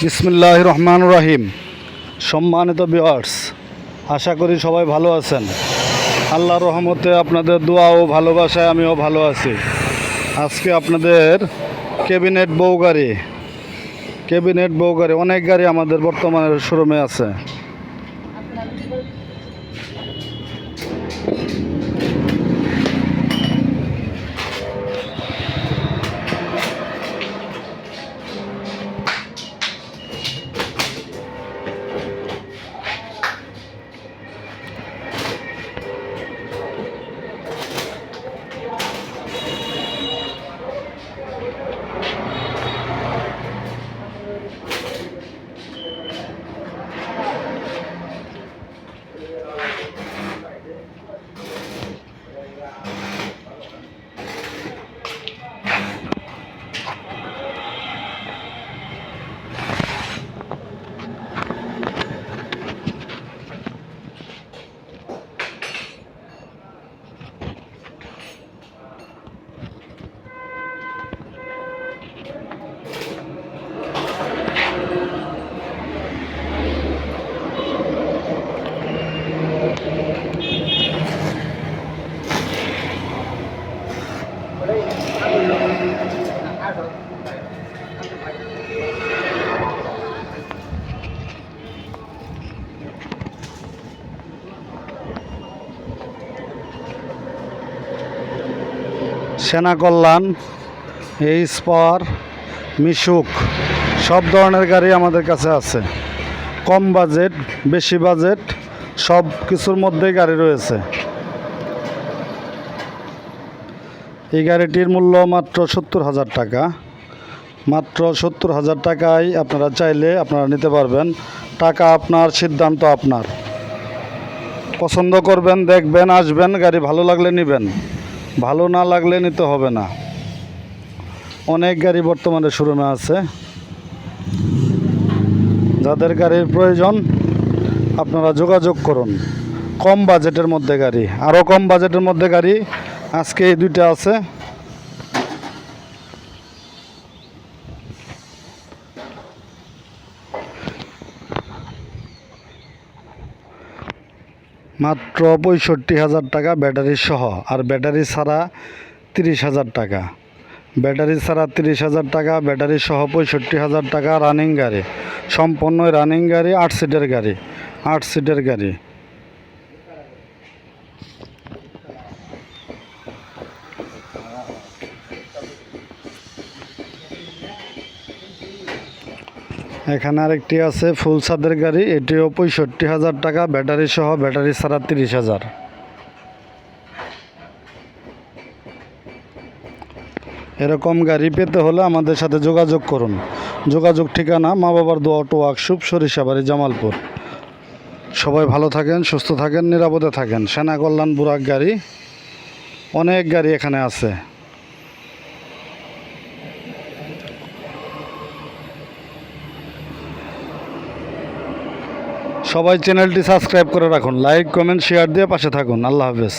বিসমিল্লাহির রহমানির রহিম। সম্মানিত ভিউয়ার্স, আশা করি সবাই ভালো আছেন। আল্লাহর রহমতে আপনাদের দোয়া ও ভালোবাসায় আমিও ভালো আছি। আজকে আপনাদের ক্যাবিনেট বউ গাড়ি অনেক গাড়ি আমাদের বর্তমানে শোরুমে আছে। সেনা কল্যাণ, এইচ পাওয়ার, মিশুক সব ধরনের গাড়ি আমাদের কাছে আছে। কম বাজেট, বেশি বাজেট সব কিছুর মধ্যেই গাড়ি রয়েছে। এই গাড়িটির মূল্য মাত্র 70,000 টাকা। মাত্র 70,000 টাকায় আপনারা চাইলে আপনারা নিতে পারবেন। টাকা আপনার, সিদ্ধান্ত আপনার। পছন্দ করবেন, দেখবেন, আসবেন, গাড়ি ভালো লাগলে নেবেন, ভালো না লাগলে নিতে হবে না। অনেক গাড়ি বর্তমানে শোরুমে আছে। যাদের গাড়ির প্রয়োজন আপনারা যোগাযোগ করুন। কম বাজেটের মধ্যে গাড়ি, আরও কম বাজেটের মধ্যে গাড়ি আজকে এই দুইটা আছে। মাত্র 65,000 টাকা ব্যাটারি সহ, আর ব্যাটারি ছাড়া 30,000 টাকা। ব্যাটারি ছাড়া 30,000 টাকা, ব্যাটারি সহ 65,000 টাকা। রানিং গাড়ি, সম্পূর্ণ রানিং গাড়ি, 8 সিটের গাড়ি, 8 সিটের গাড়ি। এখানে আরেকটি আছে ফুল ছাদের গাড়ি, এটিও 65,000 টাকা, ব্যাটারি সহ, ব্যাটারি ছাড়া 30,000। এরকম গাড়ি পেতে হলে আমাদের সাথে যোগাযোগ করুন। যোগাযোগ ঠিকানা মা বাবার দোয়া অটো ওয়ার্কশপ, সরিষাবাড়ি, জামালপুর। সবাই ভালো থাকেন, সুস্থ থাকেন, নিরাপদে থাকেন। সেনা কল্যাণ বুরাক গাড়ি, অনেক গাড়ি এখানে আছে। সবাই চ্যানেলটি সাবস্ক্রাইব করে রাখুন, লাইক, কমেন্ট, শেয়ার দিয়ে পাশে থাকুন। আল্লাহ হাফেজ।